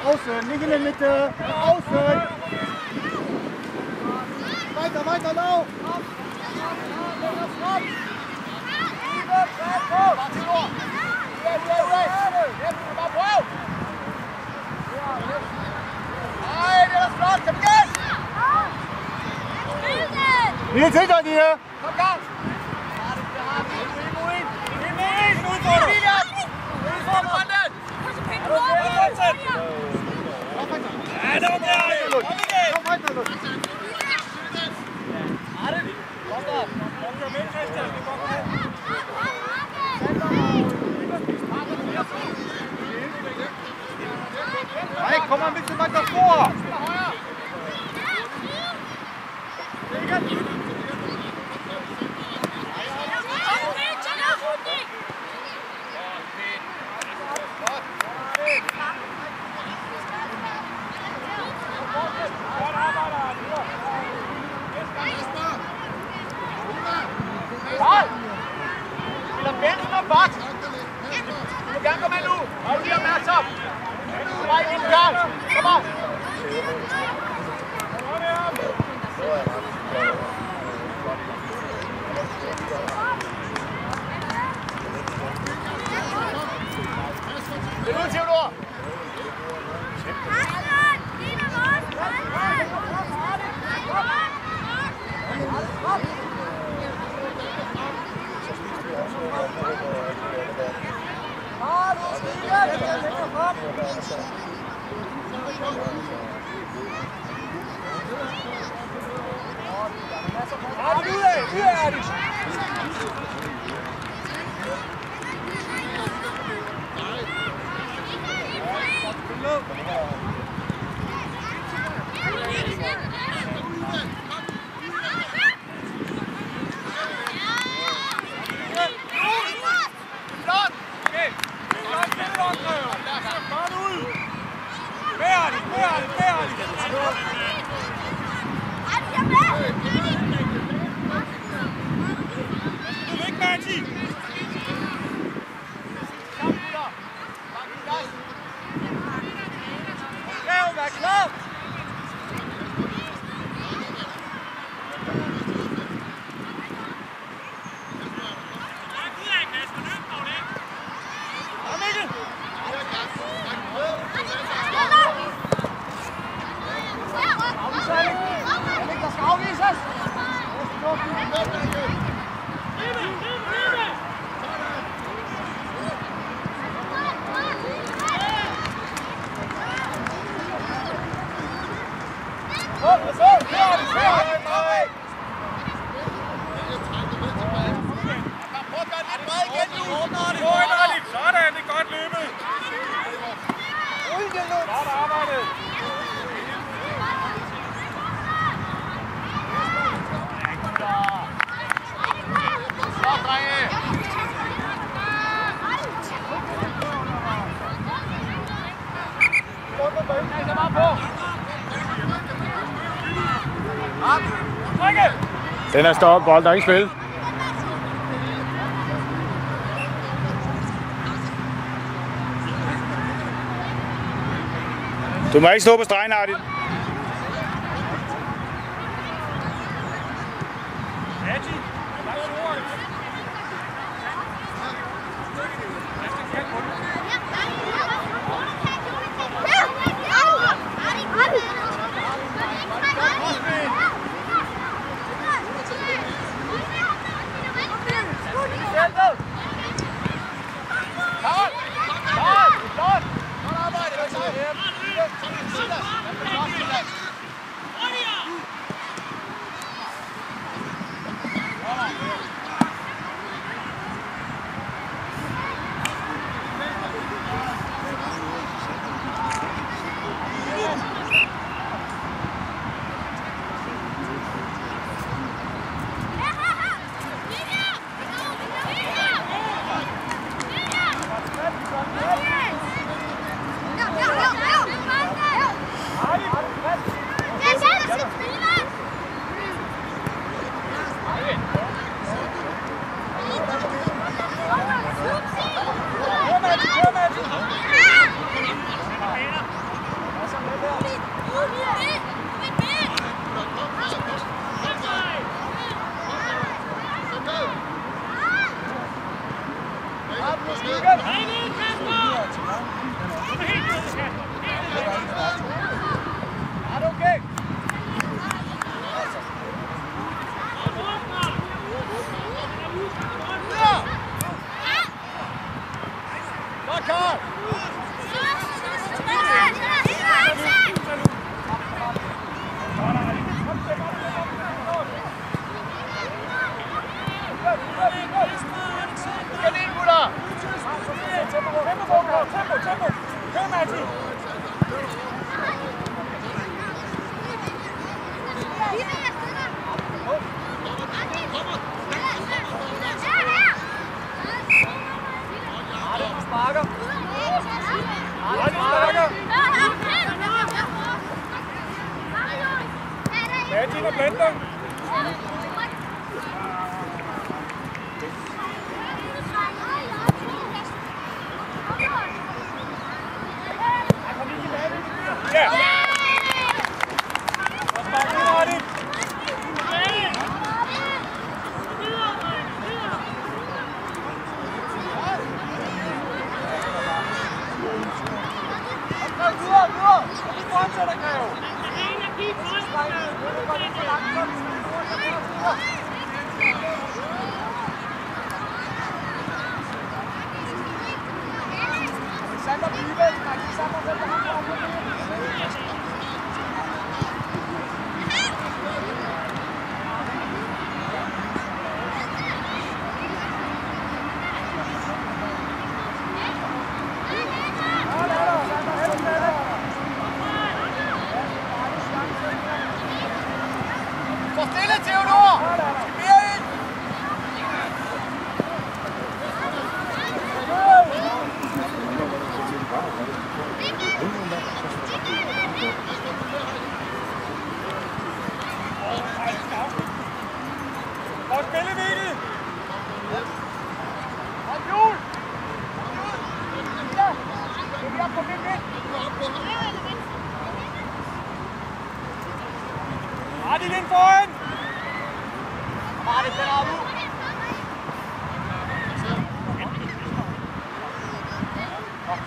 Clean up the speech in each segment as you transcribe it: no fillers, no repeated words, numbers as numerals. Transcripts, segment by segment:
Außen, nicht in der Mitte, außen! Weiter, weiter, lauf! Nils, hinter dir! Komm, Gas! Hey, komm mal ein bisschen weiter vor! Den er stoppet, bold, der er ikke spil. Du må ikke stå på stregen, Artin. Martin ind foran! Martin, den er ude!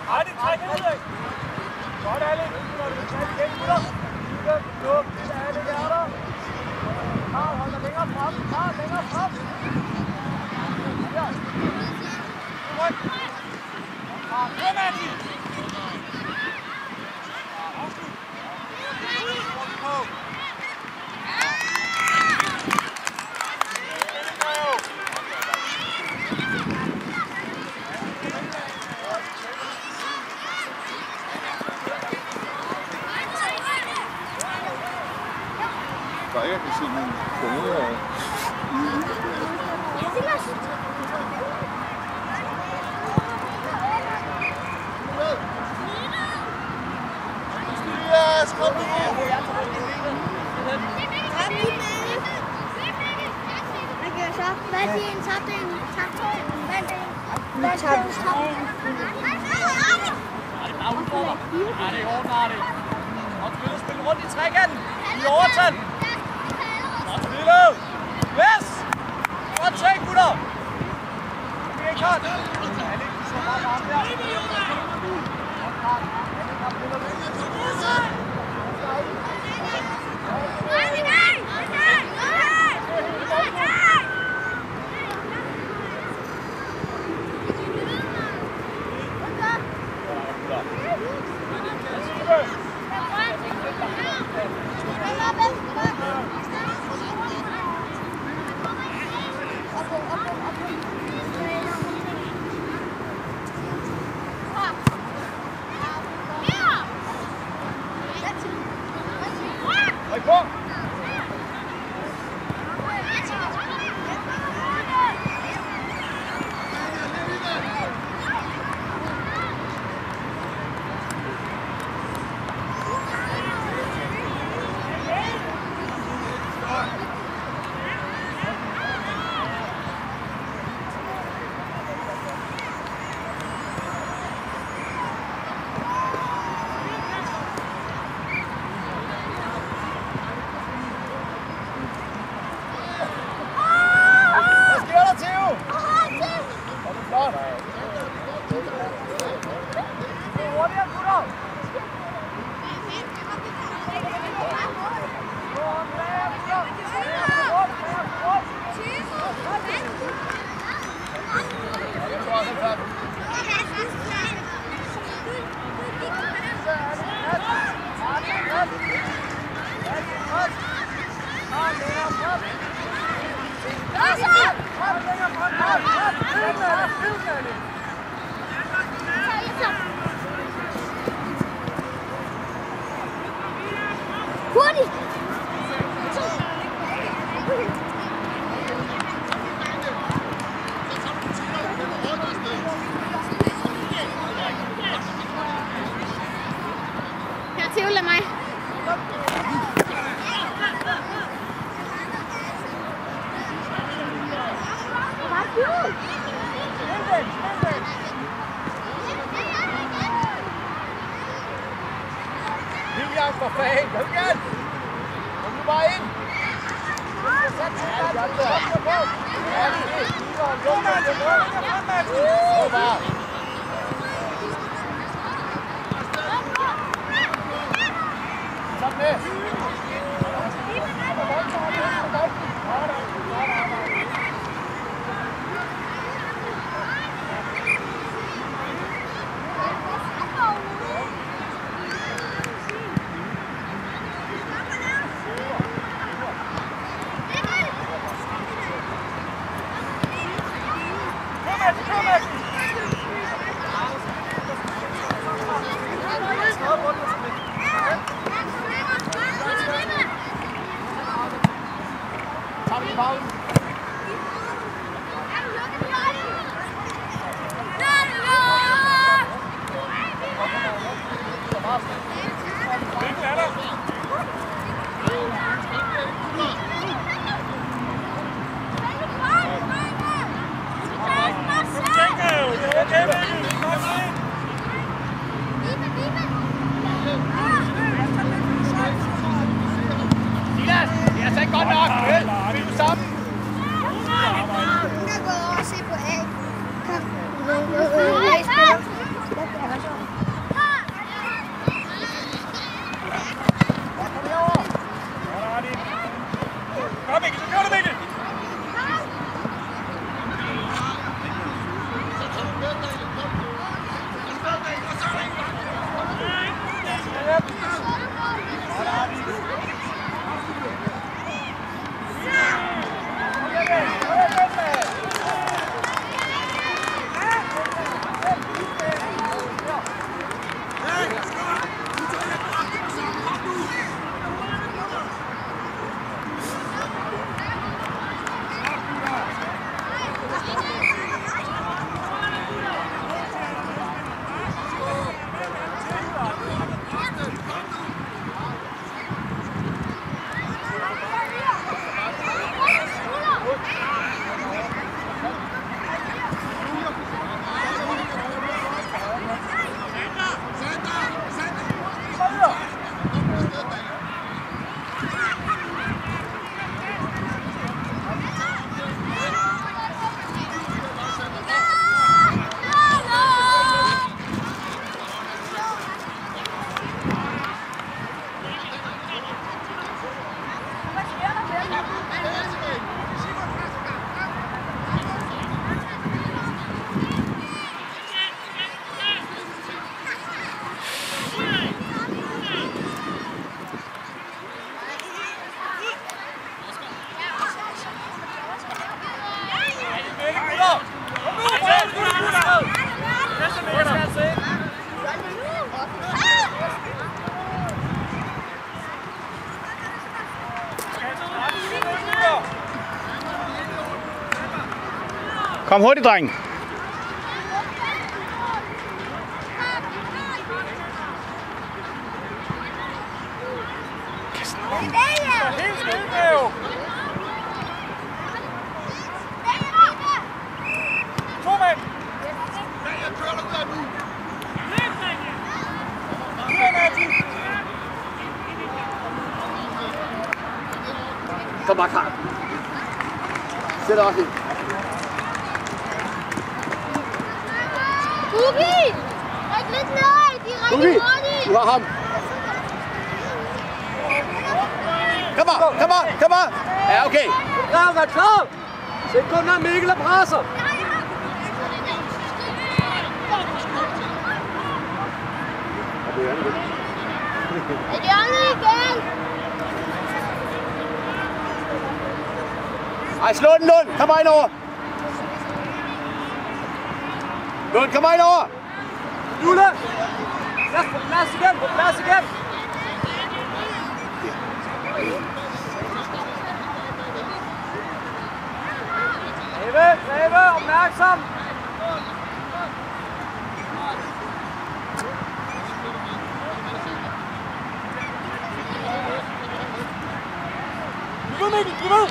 Martin, træk ud! Godt, Alex! Igen, gutter! Luk, Alex er der! Karl, hold dig længere frem! Karl, længere frem! Ja! Ryk! Karl, kør, Martin! Der jeg kan se nogle kunder her. Yes, kom nu! Hvad er din tabte en? Hvad er din tabte en? Det er bare udfordrer. Ja, det er hårdt, Martin. Og spille rundt i trekanten. I overtal. Godt spillet. Yes! Godt tænkt, gutter. Det er ikke godt. Alex, du så bare varm der. Kom! Hurtigt! Her til Ulla mig. William, for fanden! Kom igen! Kom nu bare ind! Sådan med! Kom hurtigt, dreng. Så bare klar. Sæt også ind. Boogie! Ryk lidt ned! De er rigtig hurtige! Du har ham. Kom on, kom on, kom on! Ja, okay. Klar, vær klar! Sæt kun når Mikkel og presser! hjørnet igen. Ej, slå den, Lund! Kom ind over! Lund, kom ind over! Jule! Plads på plads igen! På plads igen! Greve, opmærksom! Bliv ved, Mikkel! Bliv ved!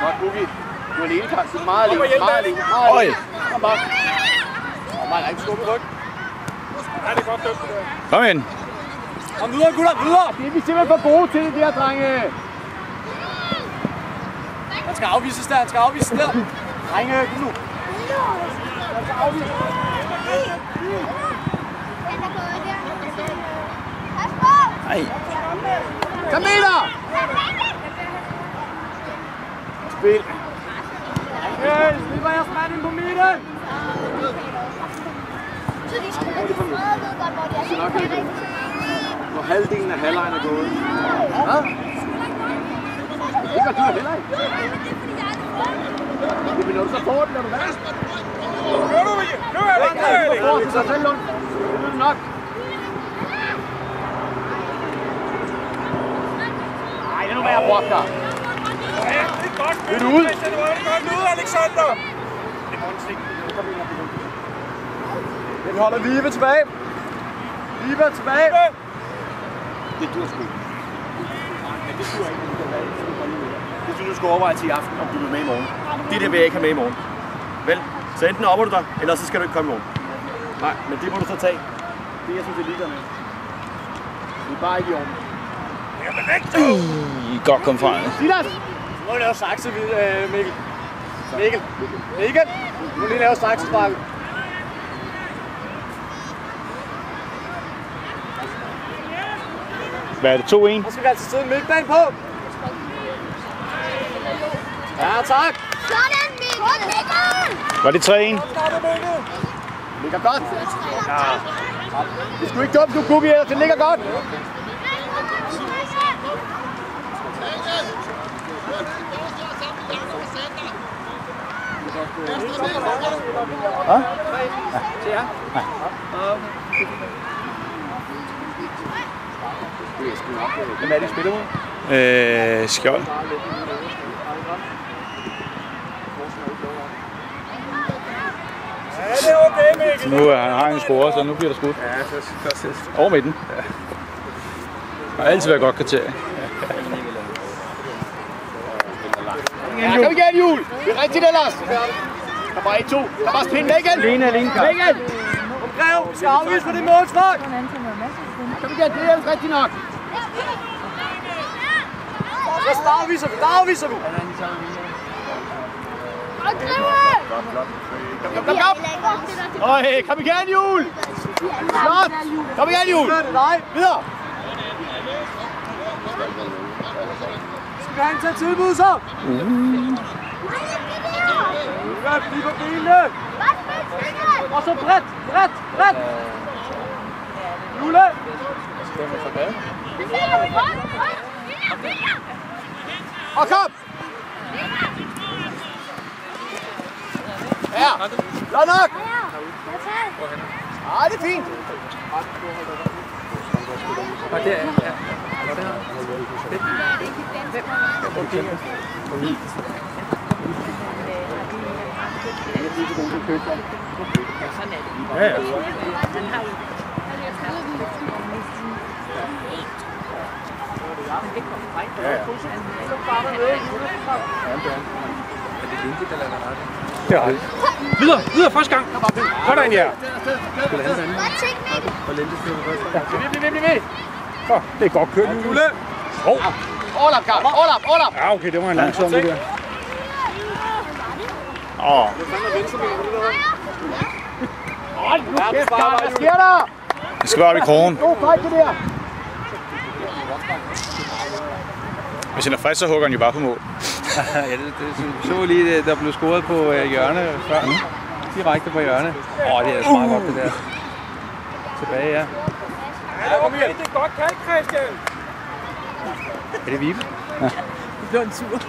Godt, Boogie. Du er alene, Karl. Du er meget alene. Meget alene. Meget alene. Kom bare. Meget rigtig skubbe ryg. Ja, det er godt dømt, det der. Kom ind. Kom videre, gutter. Videre. Det er vi simpelthen for gode til, det der, drenge. Han skal afvises der. Han skal afvises der. Drenge, nu. Han skal afvises. Nej. Kom med der! Spil. Okay, slipper jeres mand ind på midten. Så de skal ikke få meget ved godt, hvor de er sådan. Når halvdelen af halvlejen er gået. Hvad? Det gør du da heller ikke. Det er når du så får den, er du værst. Kør du, Mikkel. Kør, Mikkel. Så selv Lund. Det er nok. Ej, det er nu værd at brokke dig. Vil du ud? Det er godt ud, Alexander. Den holder Vive tilbage. Vive tilbage. Det dur sgu. Men det dur ikke, du kan være. Det synes du skal overveje til i aften, om du vil med i morgen. Det der vil jeg ikke have med i morgen. Vel, så enten opper du dig, eller så skal du ikke komme i morgen. Nej, men det må du så tage. Det jeg synes, det er ligeglad med. Det er bare ikke i orden. Godt kom fra. Silas! Nu må vi lave sakse, Mikkel. Mikkel! Nu må lige lave saksesparket. Hvad er det? 2-1? Så skal vi altså sidde en midtbane på. Ja, tak. Sådan, Mikkel! Var det 3-1? Ligger godt. Ja. Det er sgu ikke dumt, du kunne ellers. Det ligger godt. Hvad? Ja. Hvem er det, spiller mod? Skjold. Ja, det er okay, Mikkel. Nu har han scoret, så nu bliver der skudt. Ja, først. Over midten. Det har altid været godt kriterie. Ja, kom igen, Jul! Det er rigtigt ellers! Der var 1-2. Der var spin Mikkel! Alene. Mikkel! Grev, vi skal afvise på det målslag. Kom igen, det er ellers rigtigt nok. Så afviser vi. Kom! Øj, kom igen, Jul! Flot! Kom igen, Jul! Videre! Skal vi have en til tilbud så? Lige på benene. Og så bredt. Jule. Og kom! Ja, flot nok! Ej, det er fint! Og det er, ja. Ja. Det er rigtigt. Videre, første gang. Sådan, ja. Det er godt kørt. Overlap, Karl. Overlap. Ja, okay, det var en langsom det der. Hvad sker der? Det skal være op i krogen. Hvis han er frisk, så hugger han jo bare på mål. Ja, det så lige, der blev scoret på hjørne før. Direkte på hjørne. Det er smart godt det der. Tilbage, ja. Okay, det er godt kaldt, Christian. Er det Vibe? Ja. Det blev en tur.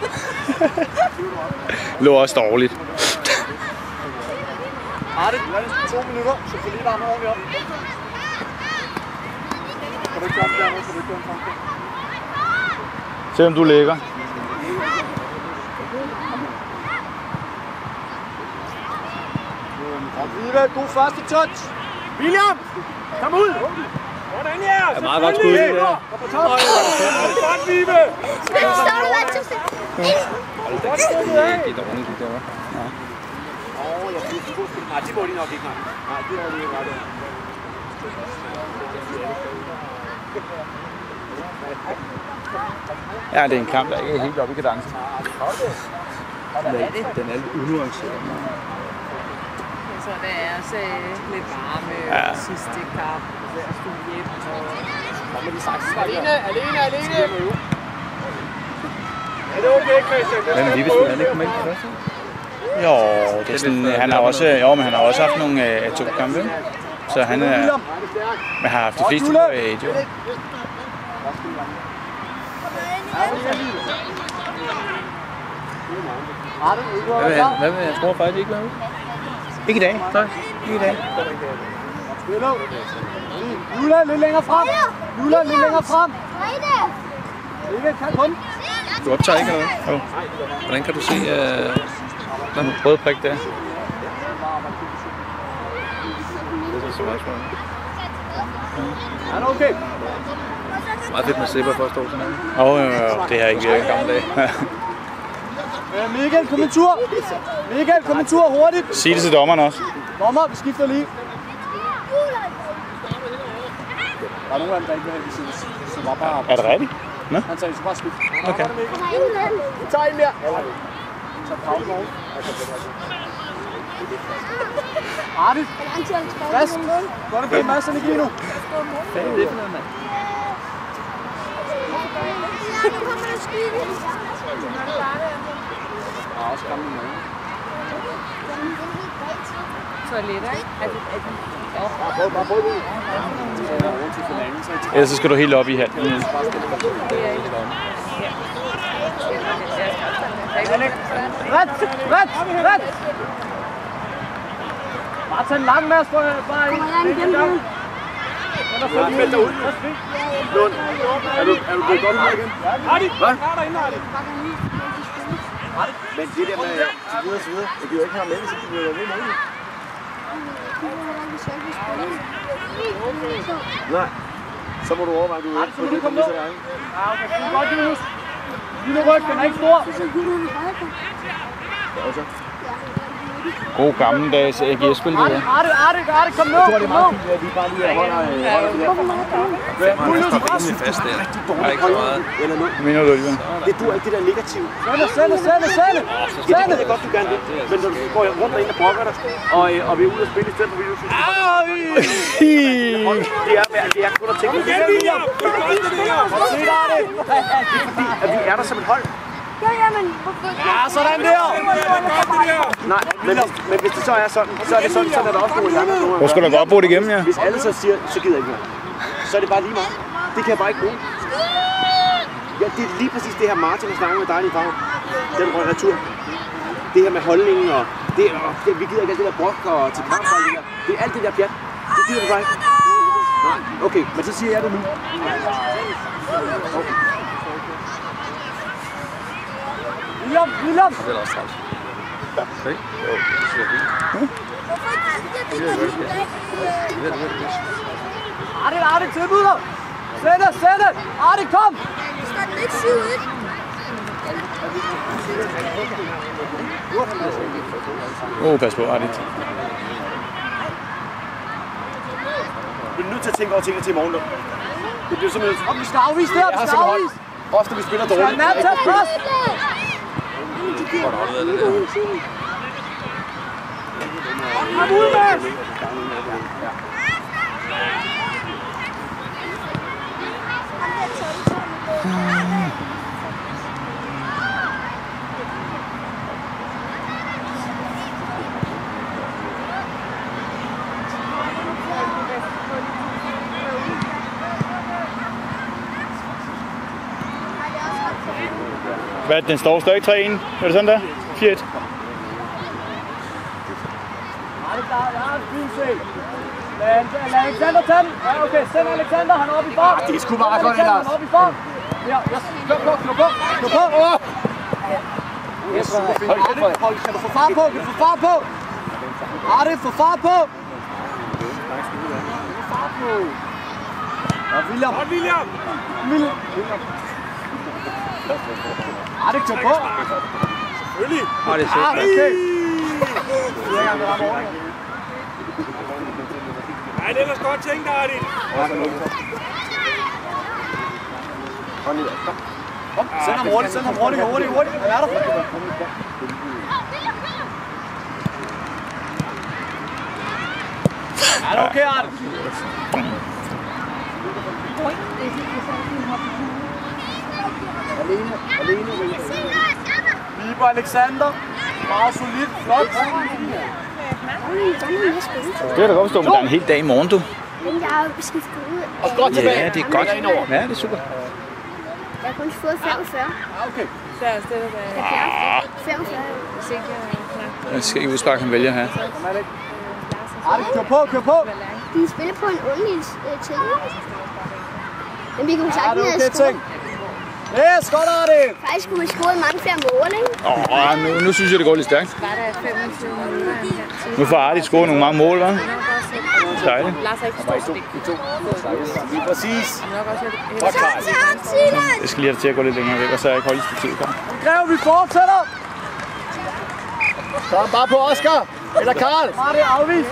Lå også dårligt. Arne, 2 minutter, så får lige varme ordentligt op. Kan du ikke komme dernede, så du ikke komme frem? Se om du ligger. Vive, god første touch. William, kom ud. Hvordan ja? Det er meget godt skud det der. Godt, Vive. Godt skuddet af. Det er dårligt, det der. Jeg synes, du skulle nej, det må de nok ikke. Nej, det var de ikke ret. Ja, det er en kamp, der ikke er helt oppe i kadencen. Den er lidt unuanceret. Så det er også lidt varme sidste kamp. Skulle hjem og... Alene. Er det okay, Christian? Men Vibe skulle han ikke komme ind på første? Jo, det er sådan, han har også, men han har også haft nogle to kampe, ikke? Så han har haft de fleste på et år. Hvad med, jeg tror faktisk ikke med ud? Ikke i dag. Nej, ikke i dag. Jula, lidt længere frem. Ikke, kan kun. Du optager ikke, eller hvad? Jo. Hvordan kan du se Den røde prik der. det er så meget spændende. Er det okay? Meget fedt med slipper for at stå sådan her. Jo, det har ikke virket gamle dage. Michael, kom en tur hurtigt. Sig det til dommeren også. Dommer, vi skifter lige. Der er nogle af dem, der ikke vil have, hvis det var bare... Er det rigtigt? Nå? Han sagde, vi skal bare skifte. Okay. Vi tager en mere. Så pause over. Arne, frisk. Godt at blive en masse energi nu. Hvad er det for noget, mand? Også gammel mad. Toiletter, ikke? Bare prøv det. Ellers så skal du helt op i halvdelen. Ret! Bare tag en lang mads for bare en gang. Meld dig ud. Lund, er du blevet godt ud igen? Hvad? Men det der med så videre, jeg gider ikke have med, så bliver jeg ved med det. Nej, så må du overveje, at du ikke får det på lige så langt. Ja, okay, det er godt, Julius. Lille ryg, den er ikke stor. Og så? God gammeldags AGS-spil, det der. Arne, kom nu. Jeg tror, det er meget fint, at vi bare lige holder det. Julius, det er rimelig fast der. Der er ikke så meget. Hvad mener du, Oliver? Det duer ikke, det der negative. Sende. Ja, det er godt, du gerne vil. Men når du går rundt derinde og brokker dig, og vi er ude at spille i stedet for, vi synes, det er kun at tænke. Det er fordi, at vi er der som et hold. Ja, sådan der. Nej, men hvis det så er sådan, så er det sådan, at der også nogle gange. Hvor skal du godt bruge det igennem, ja? Hvis alle så siger, så gider jeg ikke mere. Så er det bare lige meget. Det kan jeg bare ikke bruge. Ja, det er lige præcis det her, Martin har snakket med dig i farve. Den røg retur. Det her med holdningen og det, vi gider ikke alt det der brok og til kamp og det der. Det er alt det der pjat. Det gider vi bare ikke. Nej, okay, men så siger jeg det nu. Okay. William. Det er også træls. Okay? Jo, det ser fint. Arne, tilbud dig. Sæt det. Arne, kom. Skal den ikke 7-1? Pas på, Ardit. Vi er nødt til at tænke over tingene til i morgen. Det bliver simpelthen... Og vi skal afvise det her, vi skal afvise. Ofte vi spiller dårligt. Skal nærmest tage plads. Kom ud, Mads! Hvad, den står stadig 3-1? Er det sådan der? 4-1? Er det klar? Jeg har en fin se. Lad Alexander tage den. Ja, okay. Send Alexander. Han er oppe i form. Det er sgu meget godt, Lars. Han er oppe i form. Ja, kør på. Kan du få fart på? Ardit, få fart på. Ja, William. Ardit, kør på. Selvfølgelig. Det er sødt. Okay. Nej, det er ellers godt tænkt, Ardit. Kom, send ham hurtigt. Hvad er der? Er det okay, Ardit? Alene. Viber Alexander. Meget solidt, flot. Det er da godt forstå, men der er en hel dag i morgen, du. Men jeg har skiftet ud. Og godt tilbage. Ja, det er godt. Ja, det er super. Jeg har kun fået 45. Okay. Der er stedet, der er 45. hvis ikke knap. Jeg skal ikke udspark, han vælger her. Ardit, kør på. De spiller på en underlig ting. Men vi kunne Ja, sagtens det er have okay ting. Yes, godt Ardit. Faktisk kunne vi score mange flere mål, ikke? Nu synes jeg, det går lidt stærkt. Var der 25 minutter? Nu får Ardit scoret nogle mange mål, hva'? Dejligt. Lars har ikke forstået det. Lige præcis. Så til ham, Silas! Jeg skal lige have det til at gå lidt længere væk, og så er jeg ikke holdt i tid. Grev, vi fortsætter. Så er bare på Oscar. Eller Karl. Ardit, afvis.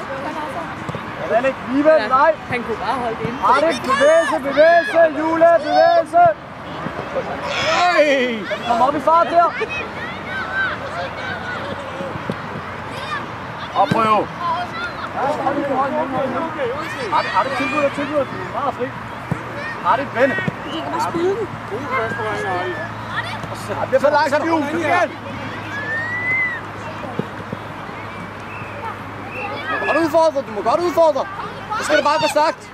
Alex, Vibe, nej. Han kunne bare holde det inde. Ardit, bevægelse. Jule, bevægelse. Kom op i fart der. Opprøv. Ardit, tilbyder. Meget fri. Ardit, vende. De kan bare spille den. Det bliver for langsomt, Jule. Igen. Du må godt udfordre. Så skal det bare gå stærkt.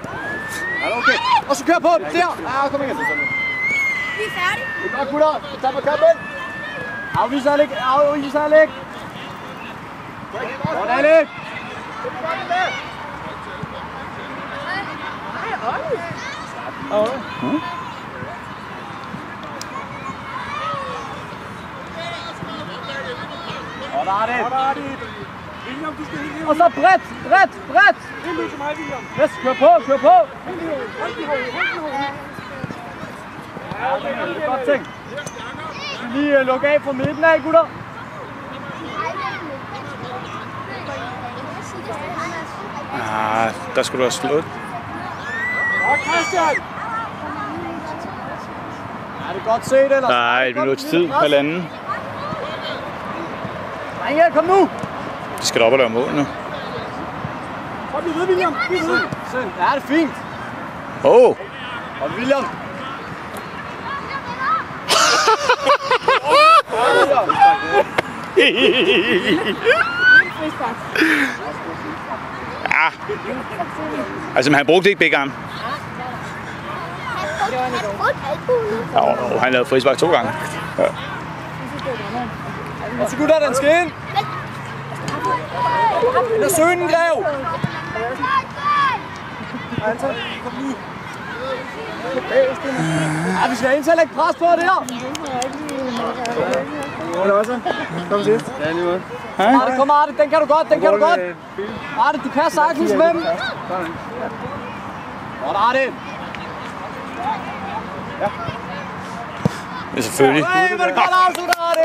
Ja, okay. Og så kør på den. Der. Ja, kom igen. Vi er færdige. Det er godt, gutter. Tag på kampen. Afviser Alec. Godt, Alec. Godt, Ardit. William, du skal helt ind. Og så bredt. Helt ud til mig, William. Yes, kør på. Hold den i hovedet. Ja, det er godt ting. Vi skal lige lukke af fra midten af, gutter. Der skulle du have slået. Godt, Christian. Ja, det er godt set, ellers. Der er et minuts tid, halvanden. Drenge, kom nu. De skal op og lave mål nu. Kom lige ved, William. Lige ved. Ja, det er fint. Og William. Ja. Altså, men han brugte ikke begge arme. Han lavede frispark 2 gange. Ja. Og så gutter, den skal ind. Den er søgnen, Grev. Kom nu. Ja, vi skal ind til at lægge pres på det her. Kom sidst. Ja, lige måde. Ardit, kom Ardit, den kan du godt, Ardit, du kan sagtens med dem. Godt, Ardit. Det er selvfølgelig. Hey, hvor er det godt afsluttet, Ardit.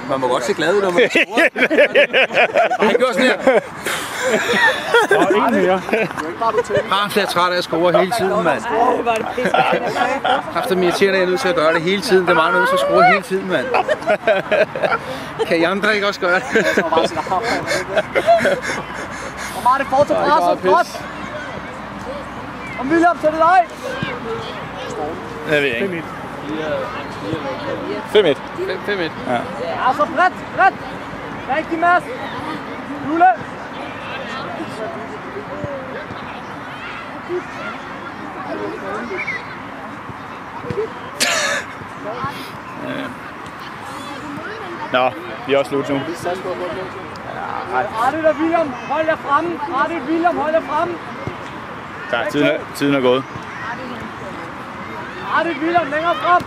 Man må godt se glad ud, når man scorer. Han gjorde sådan her. Han er træt af at score hele tiden, mand. Var det pisse. Efter mig irriterende, jeg er nødt til at gøre det hele tiden. Det er meget nødt til at score hele tiden, mand. Kan I andre ikke også gøre det? Og Martin fortsat presset. Godt. Og William, så er det dig. Det ved jeg ikke. 5-1. 5-1. Ja, så bredt. Rigtig, Mads. Jule. Nå, vi er også slut nu. Artit og William, hold jer fremme. Artit, William, hold jer fremme. Tak, tiden er gået. Artit, William, længere frem.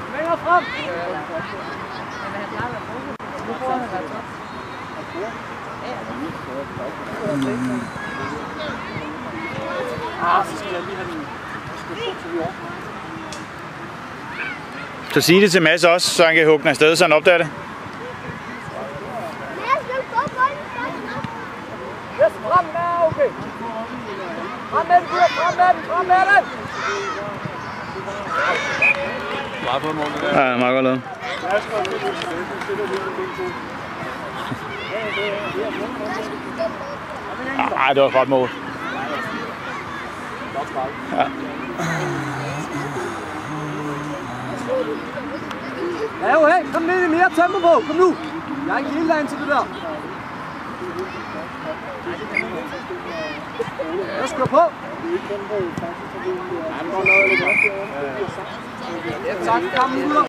Så sig det til Mads også, så han kan hugge den afsted, så han opdager det. Yes, frem der, okay. Frem med den, William, frem med den. Meget på mål, det der. Ja, meget godt lavet. Ej, det var et godt mål. Ja. Ja, jo, hey, kom ned i mere tempo på. Kom nu. Jeg er ikke helt derinde til det der. Jeg skal på. Ja, tak. Kom nu.